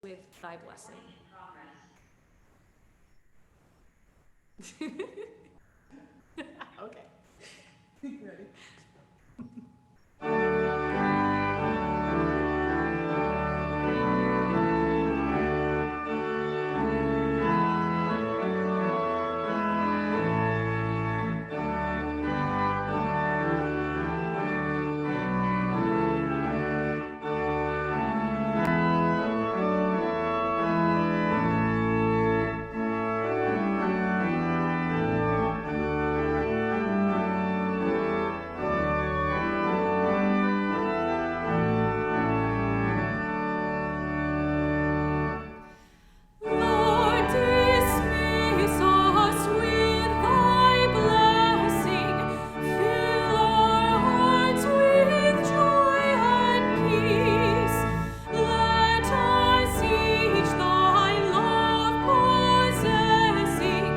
with thy blessing. Okay. Ready? Lord, dismiss us with thy blessing. Fill our hearts with joy and peace. Let us each thy love possessing,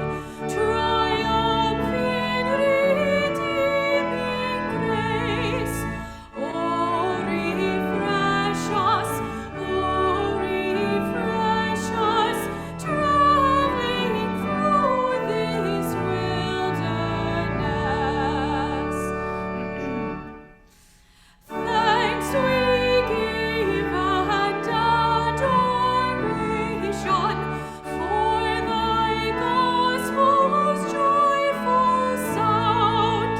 triumph in redeeming grace. Oh, refresh us, traveling through this wilderness. Thanks we give and adoration for thy gospel's joyful sound.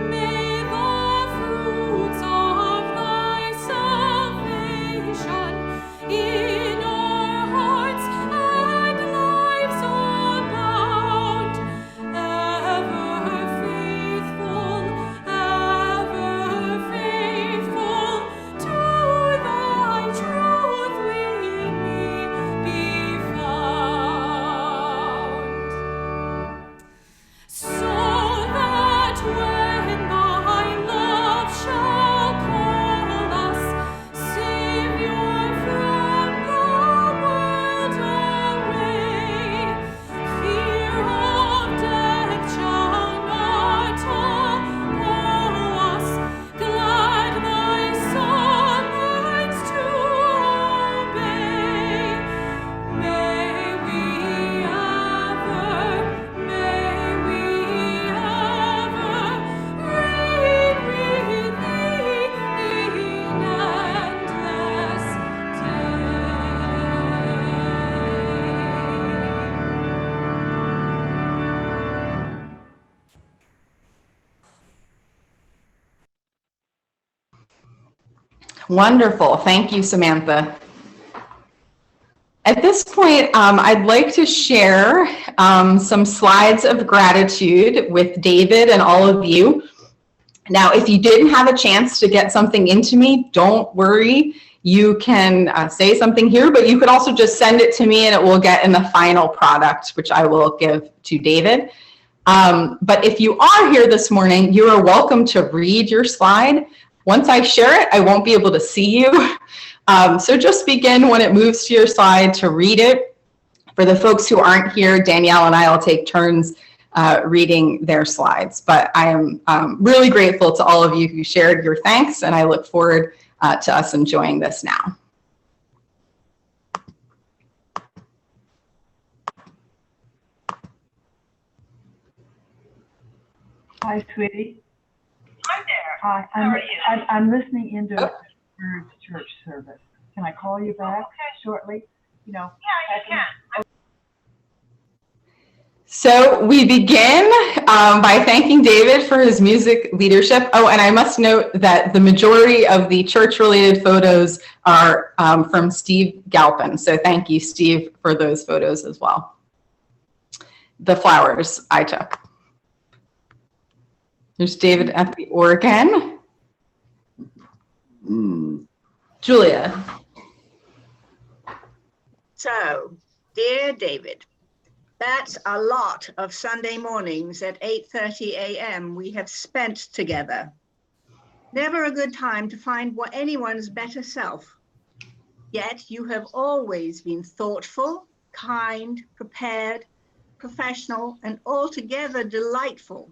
May the fruits of thy salvation in our hearts and lives abound. Ever faithful to thy truth we be found. So that when thy love shall call us, Savior, from the world away, fear of death shall not appall us. Glad thy summons to obey. May we ever reign with thee in endless Wonderful. Thank you, Samantha. At this point, I'd like to share some slides of gratitude with David and all of you. Now, if you didn't have a chance to get something into me, don't worry. You can say something here, but you could also just send it to me and it will get in the final product, which I will give to David. But if you are here this morning, you are welcome to read your slide. Once I share it, I won't be able to see you. So just begin when it moves to your slide to read it. For the folks who aren't here, Danielle and I will take turns reading their slides. But I am really grateful to all of you who shared your thanks, and I look forward to us enjoying this now. Hi, sweetie. Hi there. Hi. How are you? I'm listening into a church service. Can I call you back shortly? You know. Yeah, you can. So we begin by thanking David for his music leadership. Oh, and I must note that the majority of the church-related photos are from Steve Galpin. So thank you, Steve, for those photos as well. The flowers I took. There's David at the organ. Julia. So, dear David, that's a lot of Sunday mornings at 8:30 a.m. we have spent together. Never a good time to find anyone's better self. Yet you have always been thoughtful, kind, prepared, professional, and altogether delightful,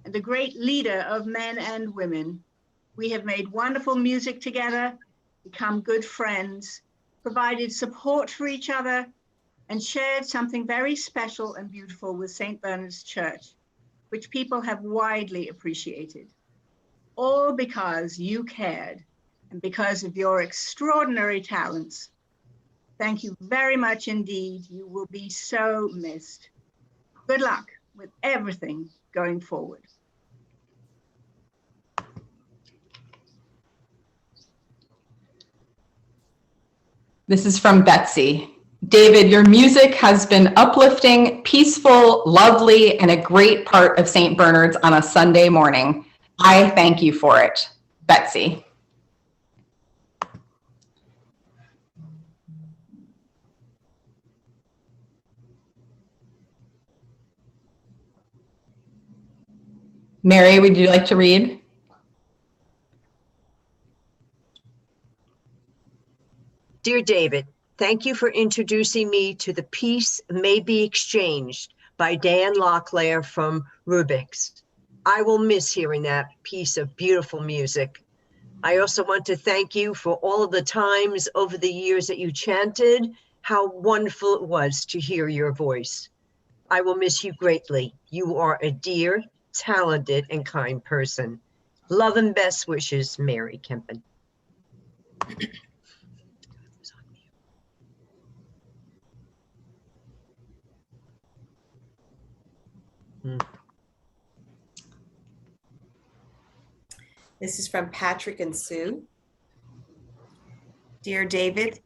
and a great leader of men and women. We have made wonderful music together, become good friends, provided support for each other, and shared something very special and beautiful with St. Bernard's Church, which people have widely appreciated. All because you cared and because of your extraordinary talents. Thank you very much indeed. You will be so missed. Good luck with everything going forward. This is from Betsy. David, your music has been uplifting, peaceful, lovely, and a great part of St. Bernard's on a Sunday morning. I thank you for it. Betsy. Mary, would you like to read? Dear David, thank you for introducing me to The Peace May Be Exchanged by Dan Locklear from Rubik's. I will miss hearing that piece of beautiful music. I also want to thank you for all of the times over the years that you chanted. How wonderful it was to hear your voice. I will miss you greatly. You are a dear, talented, and kind person. Love and best wishes, Mary Kempen. This is from Patrick and Sue. Dear David,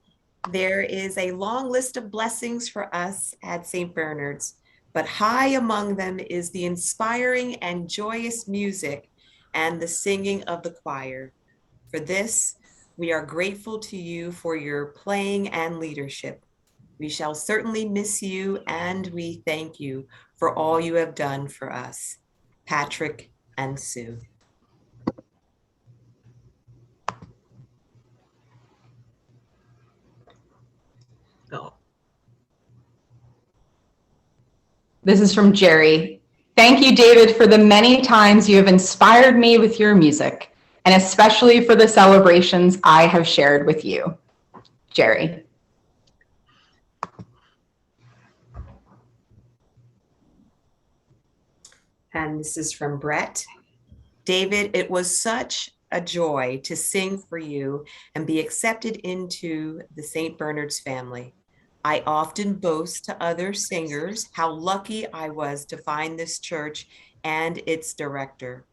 there is a long list of blessings for us at St. Bernard's, but high among them is the inspiring and joyous music and the singing of the choir. For this, we are grateful to you for your playing and leadership. We shall certainly miss you, and we thank you for all you have done for us. Patrick and Sue. Oh. This is from Jerry. Thank you, David, for the many times you have inspired me with your music, and especially for the celebrations I have shared with you. Jerry. And this is from Brett. David, it was such a joy to sing for you and be accepted into the St. Bernard's family. I often boast to other singers how lucky I was to find this church and its director.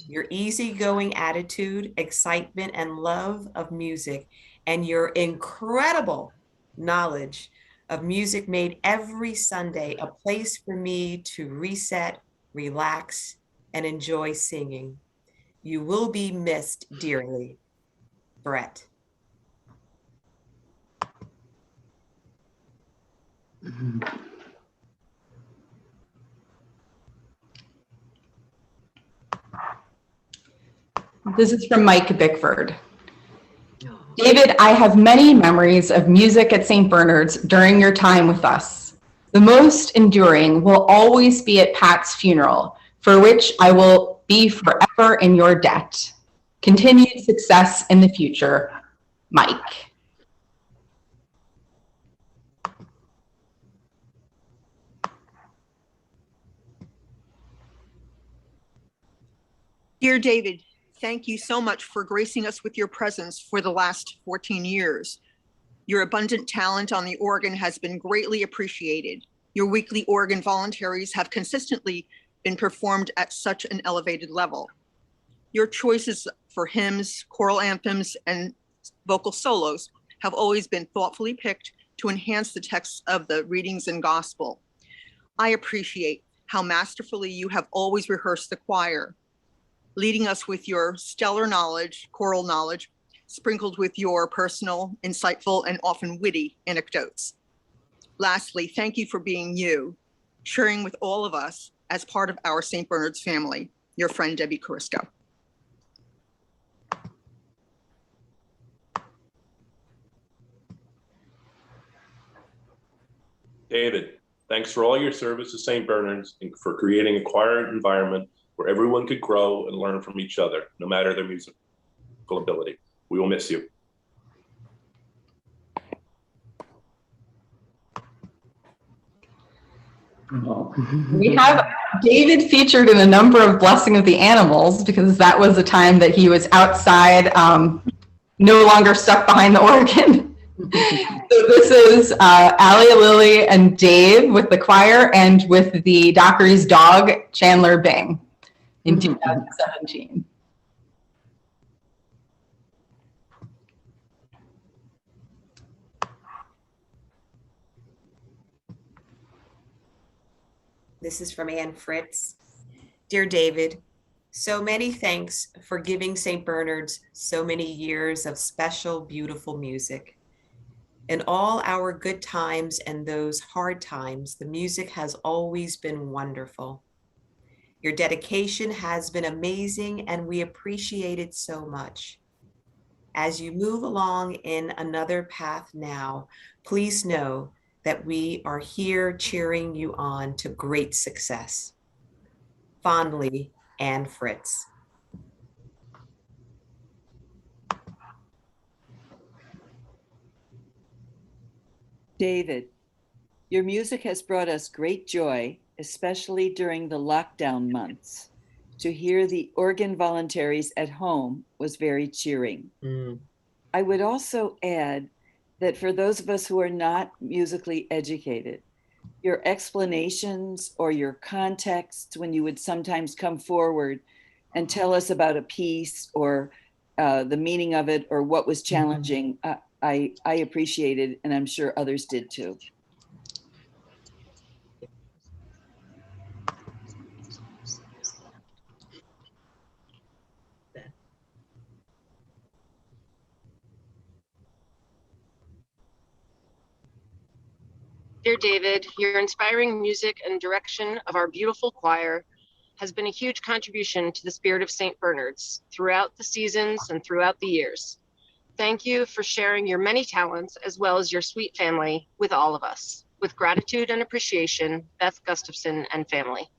Your easygoing attitude, excitement, and love of music, and your incredible knowledge of music made every Sunday a place for me to reset, relax, and enjoy singing. You will be missed dearly. Brett. This is from Mike Bickford. David, I have many memories of music at St. Bernard's during your time with us. The most enduring will always be at Pat's funeral, for which I will be forever in your debt. Continued success in the future, Mike. Dear David, thank you so much for gracing us with your presence for the last 14 years. Your abundant talent on the organ has been greatly appreciated. Your weekly organ voluntaries have consistently been performed at such an elevated level. Your choices for hymns, choral anthems, and vocal solos have always been thoughtfully picked to enhance the text of the readings and gospel. I appreciate how masterfully you have always rehearsed the choir, leading us with your stellar knowledge, choral knowledge, sprinkled with your personal, insightful, and often witty anecdotes. Lastly, thank you for being you, sharing with all of us as part of our St. Bernard's family. Your friend, Debbie Carisco. David, thanks for all your service to St. Bernard's and for creating a choir environment where everyone could grow and learn from each other, no matter their musical ability. We will miss you. We have David featured in a number of Blessing of the Animals because that was a time that he was outside, no longer stuck behind the organ. So this is Allie, Lily, and Dave with the choir and with the Dockery's dog, Chandler Bing, in 2017. This is from Ann Fritz. Dear David, so many thanks for giving St. Bernard's so many years of special, beautiful music. In all our good times and those hard times, the music has always been wonderful. Your dedication has been amazing and we appreciate it so much. As you move along in another path now, please know that we are here cheering you on to great success. Fondly, Ann Fritz. David, your music has brought us great joy, especially during the lockdown months. To hear the organ voluntaries at home was very cheering. I would also add that for those of us who are not musically educated, your explanations or your context when you would sometimes come forward and tell us about a piece or the meaning of it or what was challenging, I appreciated, and I'm sure others did too. Dear David, your inspiring music and direction of our beautiful choir has been a huge contribution to the spirit of St. Bernard's throughout the seasons and throughout the years. Thank you for sharing your many talents as well as your sweet family with all of us. With gratitude and appreciation, Beth Gustafson and family.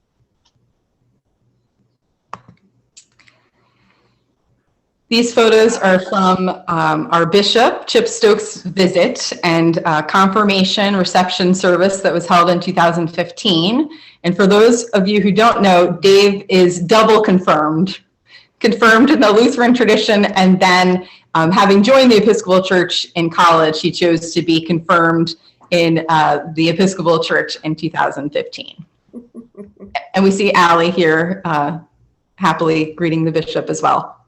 These photos are from our bishop, Chip Stokes' visit and confirmation reception service that was held in 2015. And for those of you who don't know, Dave is double confirmed in the Lutheran tradition, and then having joined the Episcopal Church in college, he chose to be confirmed in the Episcopal Church in 2015. And we see Allie here happily greeting the bishop as well.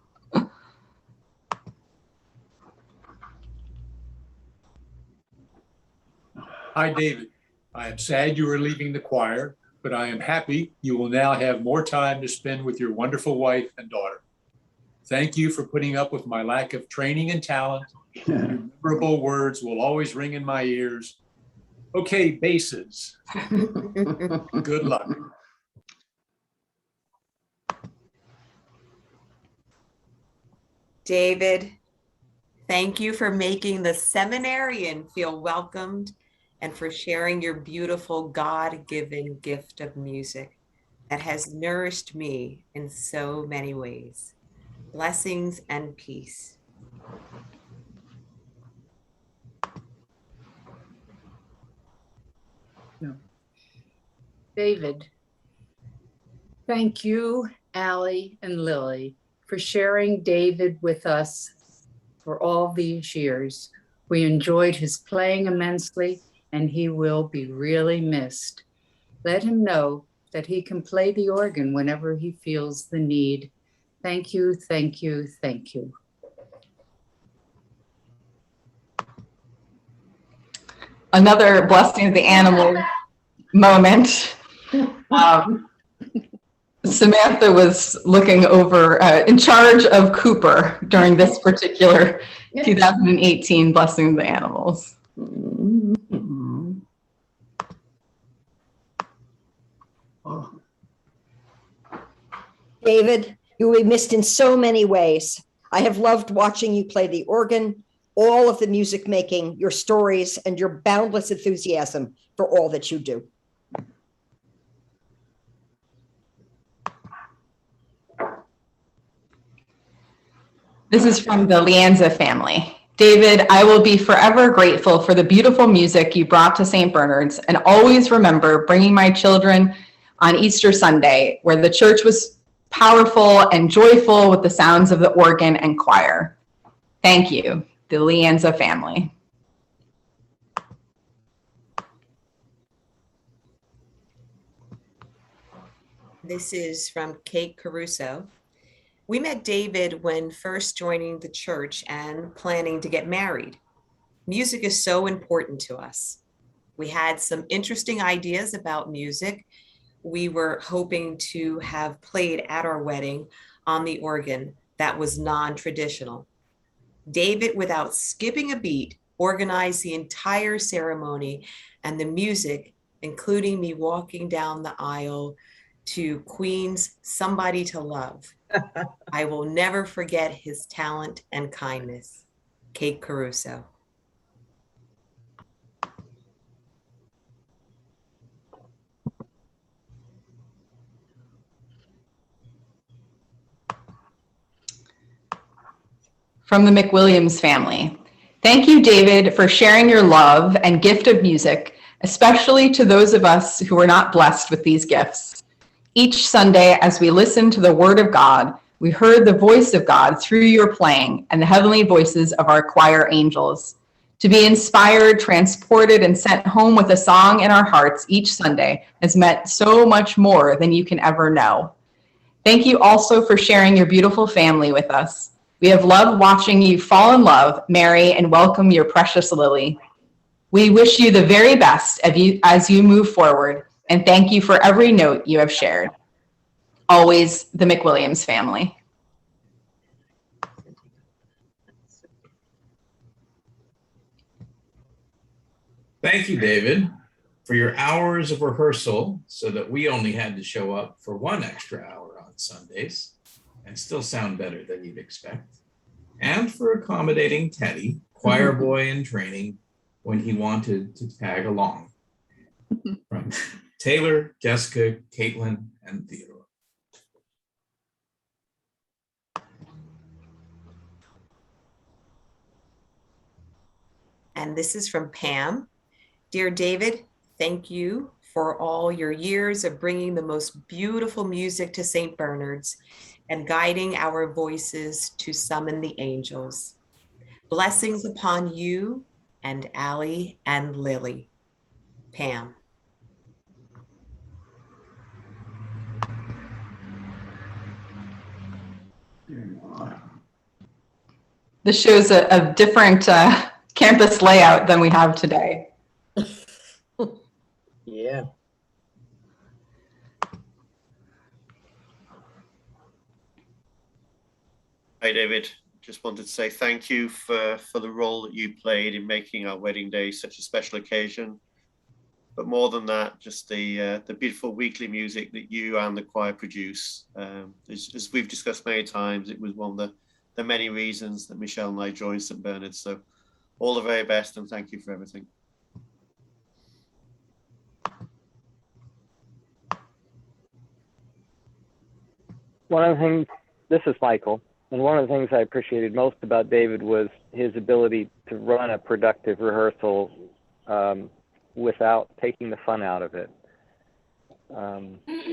Hi, David. I am sad you are leaving the choir, but I am happy you will now have more time to spend with your wonderful wife and daughter. Thank you for putting up with my lack of training and talent. Your memorable words will always ring in my ears. Okay, basses. Good luck. David, thank you for making the seminarian feel welcomed and for sharing your beautiful God-given gift of music that has nourished me in so many ways. Blessings and peace. David, thank you, Allie and Lily, for sharing David with us for all these years. We enjoyed his playing immensely, and he will be really missed. Let him know that he can play the organ whenever he feels the need. Thank you, thank you, thank you. Another Blessing of the Animal moment. Samantha was looking over, in charge of Cooper during this particular 2018 Blessing of the Animals. David, you will be missed in so many ways. I have loved watching you play the organ, all of the music making, your stories, and your boundless enthusiasm for all that you do. This is from the Lianza family. David, I will be forever grateful for the beautiful music you brought to St. Bernard's, and always remember bringing my children on Easter Sunday, where the church was powerful and joyful with the sounds of the organ and choir. Thank you, the Lianza family. This is from Kate Caruso. We met David when first joining the church and planning to get married. Music is so important to us. We had some interesting ideas about music. We were hoping to have played at our wedding on the organ that was non-traditional. David, without skipping a beat, organized the entire ceremony and the music, including me walking down the aisle to Queen's Somebody to Love. I will never forget his talent and kindness. Kate Caruso. From the McWilliams family. Thank you, David, for sharing your love and gift of music, especially to those of us who are not blessed with these gifts. Each Sunday, as we listened to the Word of God, we heard the voice of God through your playing and the heavenly voices of our choir angels. To be inspired, transported, and sent home with a song in our hearts each Sunday has meant so much more than you can ever know. Thank you also for sharing your beautiful family with us. We have loved watching you fall in love, marry, and welcome your precious Lily. We wish you the very best as you move forward, and thank you for every note you have shared. Always, the McWilliams family. Thank you, David, for your hours of rehearsal so that we only had to show up for 1 extra hour on Sundays and still sound better than you'd expect. And for accommodating Teddy, choir boy in training, when he wanted to tag along. From Taylor, Jessica, Caitlin, and Theodore. And this is from Pam. Dear David, thank you for all your years of bringing the most beautiful music to St. Bernard's and guiding our voices to summon the angels. Blessings upon you and Allie and Lily. Pam. This shows a different campus layout than we have today. Yeah. Hi, David. Just wanted to say thank you for the role that you played in making our wedding day such a special occasion. But more than that, just the beautiful weekly music that you and the choir produce. As we've discussed many times, it was one of the many reasons that Michelle and I joined St. Bernard's. So all the very best and thank you for everything. One of the things, this is Michael, and one of the things I appreciated most about David was his ability to run a productive rehearsal without taking the fun out of it.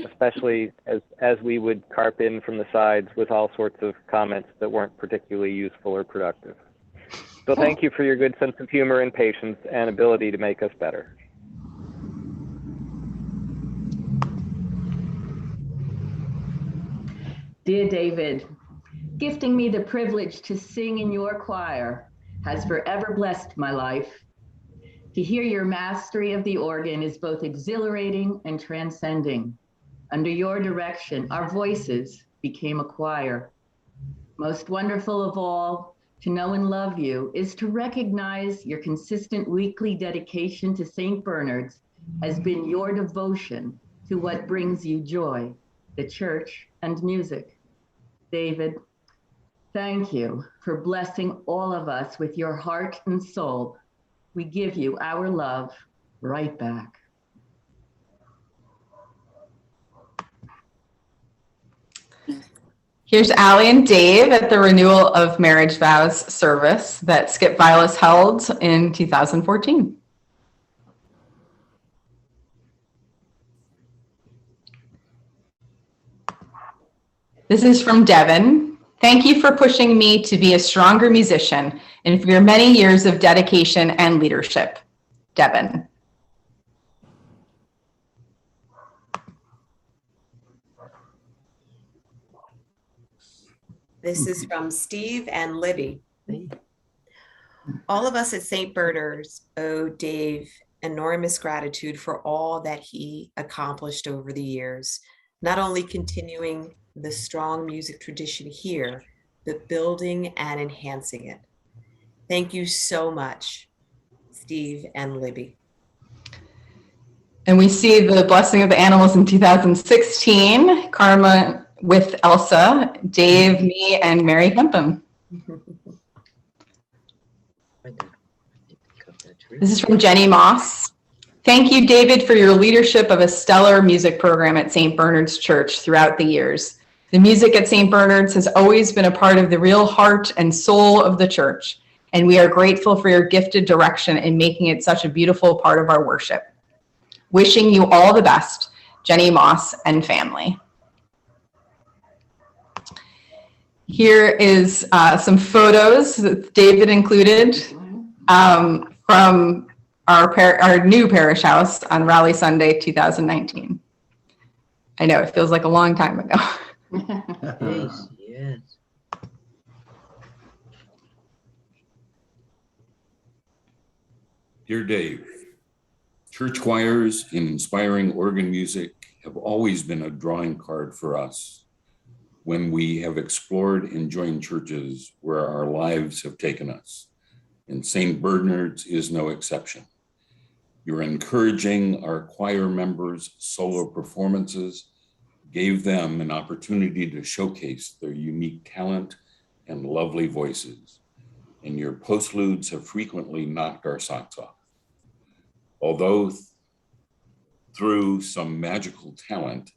Especially as we would carp in from the sides with all sorts of comments that weren't particularly useful or productive. So thank you for your good sense of humor and patience and ability to make us better. Dear David, gifting me the privilege to sing in your choir has forever blessed my life. To hear your mastery of the organ is both exhilarating and transcending. Under your direction, our voices became a choir. Most wonderful of all, to know and love you is to recognize your consistent weekly dedication to St. Bernard's has been your devotion to what brings you joy, the church and music. David, thank you for blessing all of us with your heart and soul. We give you our love right back. Here's Allie and Dave at the renewal of marriage vows service that Skip Vilas held in 2014. This is from Devin. Thank you for pushing me to be a stronger musician and for your many years of dedication and leadership. Devin. This is from Steve and Libby. All of us at St. Bernard's owe Dave enormous gratitude for all that he accomplished over the years, not only continuing the strong music tradition here, but building and enhancing it. Thank you so much, Steve and Libby. And we see the blessing of the animals in 2016, Karma with Elsa, Dave, me, and Mary Kempen. This is from Jenny Moss. Thank you, David, for your leadership of a stellar music program at St. Bernard's Church throughout the years. The music at St. Bernard's has always been a part of the real heart and soul of the church, and we are grateful for your gifted direction in making it such a beautiful part of our worship. Wishing you all the best, Jenny Moss and family. Here is some photos that David included from our new parish house on Rally Sunday 2019. I know, it feels like a long time ago. Yes, yes. Dear Dave, church choirs and inspiring organ music have always been a drawing card for us when we have explored and joined churches where our lives have taken us, and St. Bernard's is no exception. Your encouraging our choir members' solo performances gave them an opportunity to showcase their unique talent and lovely voices, and your postludes have frequently knocked our socks off. Although through some magical talent,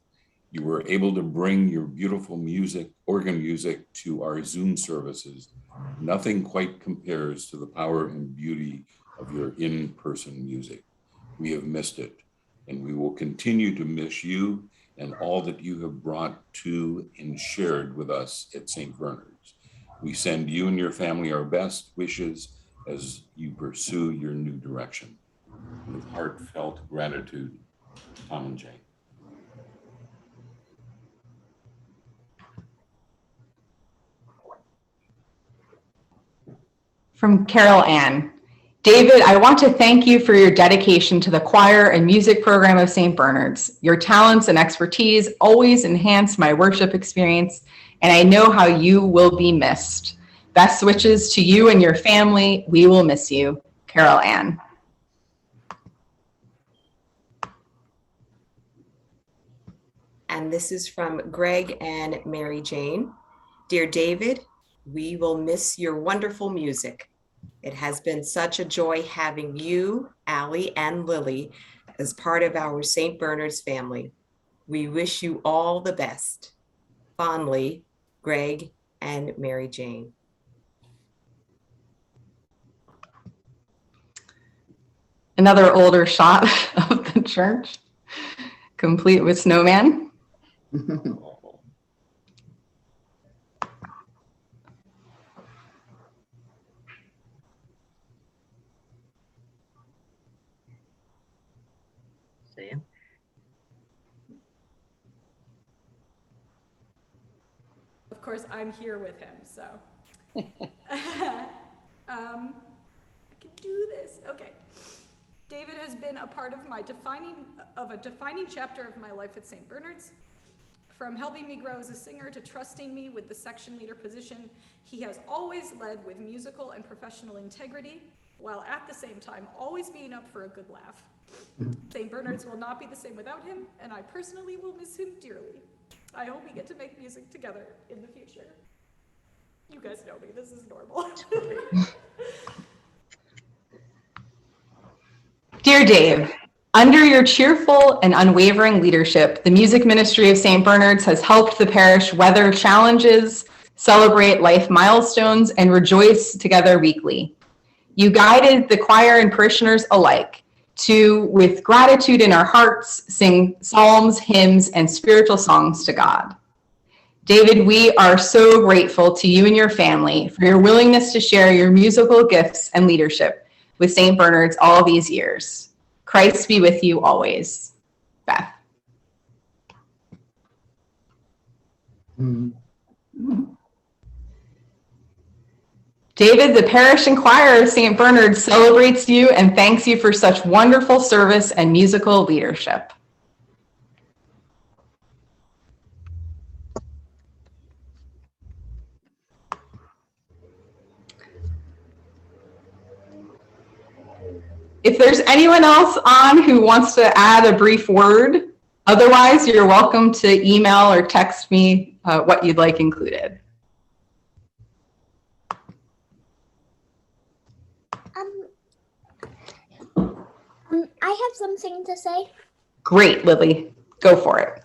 you were able to bring your beautiful music, organ music, to our Zoom services, nothing quite compares to the power and beauty of your in-person music. We have missed it, and we will continue to miss you and all that you have brought to and shared with us at St. Bernard's. We send you and your family our best wishes as you pursue your new direction. With heartfelt gratitude, Tom and Jane. From Carol Ann. David, I want to thank you for your dedication to the choir and music program of St. Bernard's. Your talents and expertise always enhance my worship experience, and I know how you will be missed. Best wishes to you and your family. We will miss you. Carol Ann. And this is from Greg and Mary Jane. Dear David, we will miss your wonderful music. It has been such a joy having you, Allie, and Lily as part of our St. Bernard's family. We wish you all the best. Fondly, Greg and Mary Jane. Another older shot of the church, complete with snowman. Sam? Of course, I'm here with him, so. I can do this. Okay. David has been a part of a defining chapter of my life at St. Bernard's. From helping me grow as a singer to trusting me with the section leader position, he has always led with musical and professional integrity, while at the same time always being up for a good laugh. St. Bernard's will not be the same without him, and I personally will miss him dearly. I hope we get to make music together in the future. You guys know me, this is normal. Dear Dave, Under your cheerful and unwavering leadership, the music ministry of St. Bernard's has helped the parish weather challenges, celebrate life milestones, and rejoice together weekly. You guided the choir and parishioners alike to, with gratitude in our hearts, sing psalms, hymns, and spiritual songs to God. David, we are so grateful to you and your family for your willingness to share your musical gifts and leadership with St. Bernard's all these years. Christ be with you always. Beth. David, the parish and choir of St. Bernard celebrates you and thanks you for such wonderful service and musical leadership. If there's anyone else on who wants to add a brief word, otherwise you're welcome to email or text me what you'd like included. I have something to say. Great, Lily. Go for it.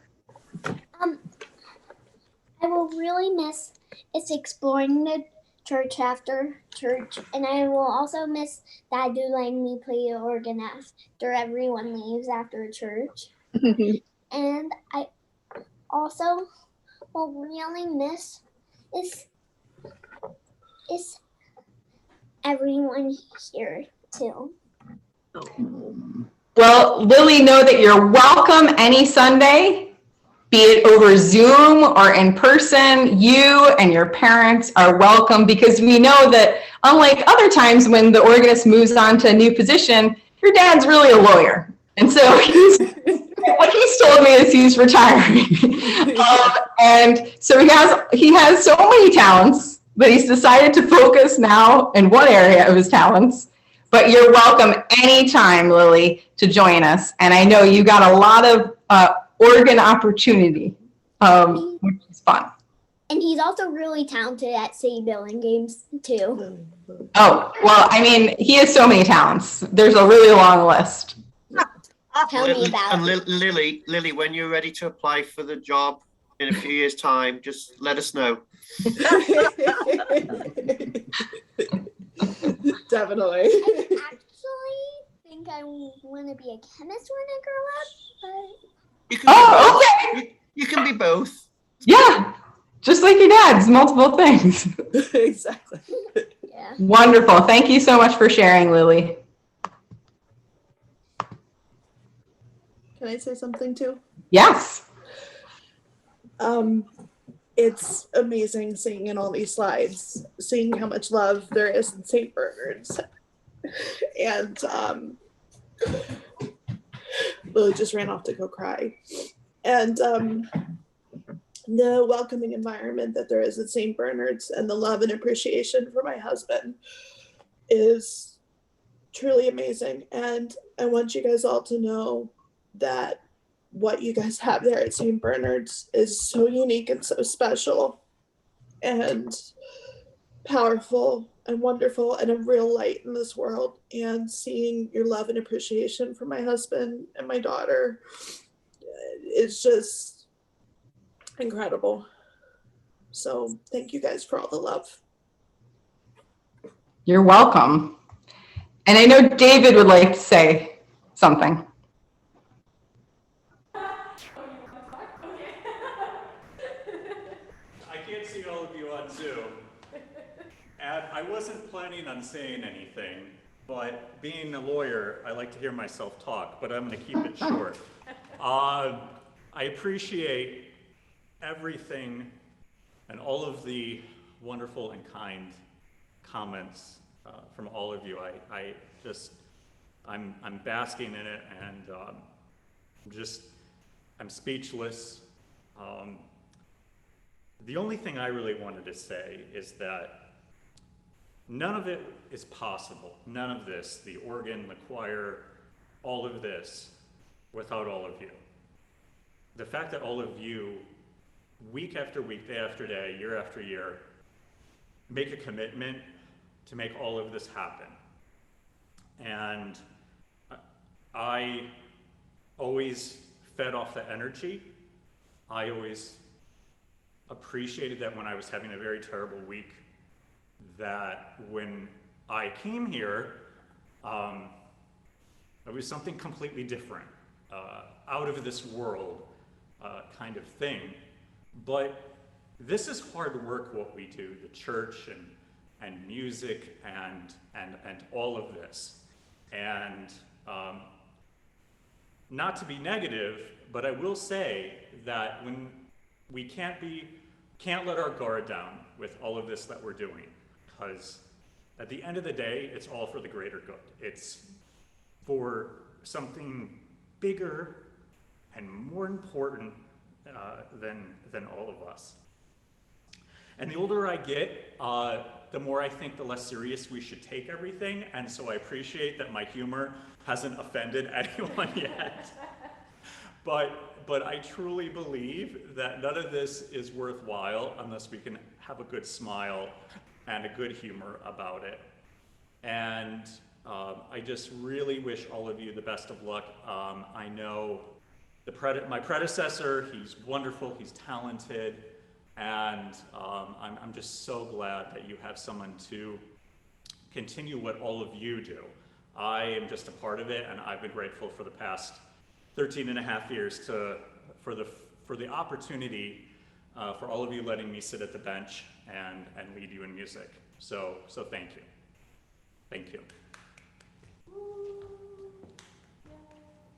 I will really miss is exploring the church after church, and I will also miss Dad letting me play the organ after everyone leaves after church. And I also will really miss is everyone here too. Well, Lily, know that you're welcome any Sunday, be it over Zoom or in person. You and your parents are welcome, because we know that unlike other times when the organist moves on to a new position, your dad's really a lawyer. And so what he's told me is he's retiring. And so he has so many talents, but he's decided to focus now in one area of his talents. But you're welcome anytime, Lily, to join us. And I know you got a lot of organ opportunity, which is fun. And he's also really talented at city building games too. Oh, well, I mean, he has so many talents. There's a really long list. Tell me about and Lily, when you're ready to apply for the job in a few years' time, just let us know. Definitely. I actually think I want to be a chemist when I grow up. But okay. You can be both. Yeah, just like your dad's, multiple things. Exactly. Yeah. Wonderful. Thank you so much for sharing, Lily. Can I say something too? Yes. It's amazing seeing in all these slides, seeing how much love there is in St. Bernard's. And Lily just ran off to go cry. And the welcoming environment that there is at St. Bernard's and the love and appreciation for my husband is truly amazing. And I want you guys all to know that what you guys have there at St. Bernard's is so unique and so special and powerful and wonderful and a real light in this world. And seeing your love and appreciation for my husband and my daughter is just incredible. So thank you guys for all the love. You're welcome. And I know David would like to say something. I wasn't planning on saying anything, but being a lawyer, I like to hear myself talk, but I'm going to keep it short. I appreciate everything and all of the wonderful and kind comments from all of you. I'm basking in it, and I'm speechless. The only thing I really wanted to say is that none of it is possible. None of this, the organ, the choir, all of this, without all of you. The fact that all of you, week after week, day after day, year after year, make a commitment to make all of this happen. And I always fed off the energy. I always appreciated that when I was having a very terrible week, that when I came here, it was something completely different, out of this world kind of thing. But this is hard work, what we do, the church and music and all of this. And not to be negative, but I will say that when we can't let our guard down with all of this that we're doing, because at the end of the day, it's all for the greater good. It's for something bigger and more important than all of us. And the older I get, the more I think the less serious we should take everything. And so I appreciate that my humor hasn't offended anyone yet. But I truly believe that none of this is worthwhile unless we can have a good smile and a good humor about it. And I just really wish all of you the best of luck. I know my predecessor, he's wonderful, he's talented, and I'm just so glad that you have someone to continue what all of you do. I am just a part of it, and I've been grateful for the past 13 and a half years for the opportunity for all of you letting me sit at the bench and lead you in music. So thank you. Thank you.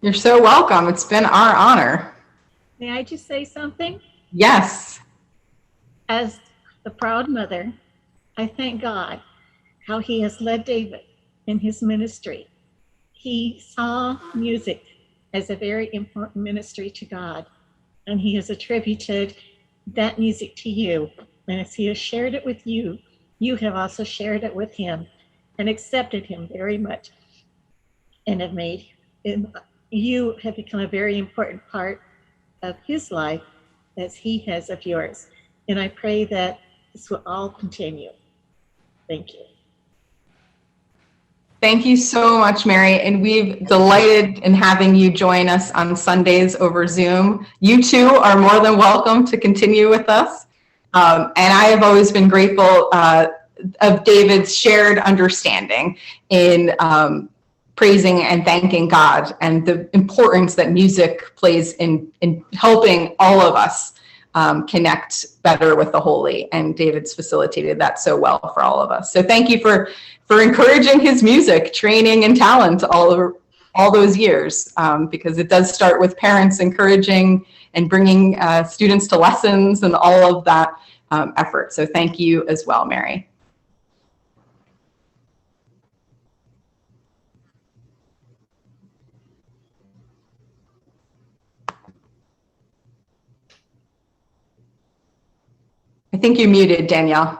You're so welcome. It's been our honor. May I just say something? Yes. As the proud mother, I thank God how he has led David in his ministry. He saw music as a very important ministry to God, and he has attributed that music to you. And as he has shared it with you, you have also shared it with him and accepted him very much, and have made him, you have become a very important part of his life as he has of yours. And I pray that this will all continue. Thank you. Thank you so much, Mary. And we've delighted in having you join us on Sundays over Zoom. You too are more than welcome to continue with us. And I have always been grateful of David's shared understanding in praising and thanking God, and the importance that music plays in helping all of us connect better with the holy. And David's facilitated that so well for all of us. So thank you for encouraging his music training and talent all those years, because it does start with parents encouraging and bringing students to lessons and all of that effort. So thank you as well, Mary. I think you're muted, Danielle.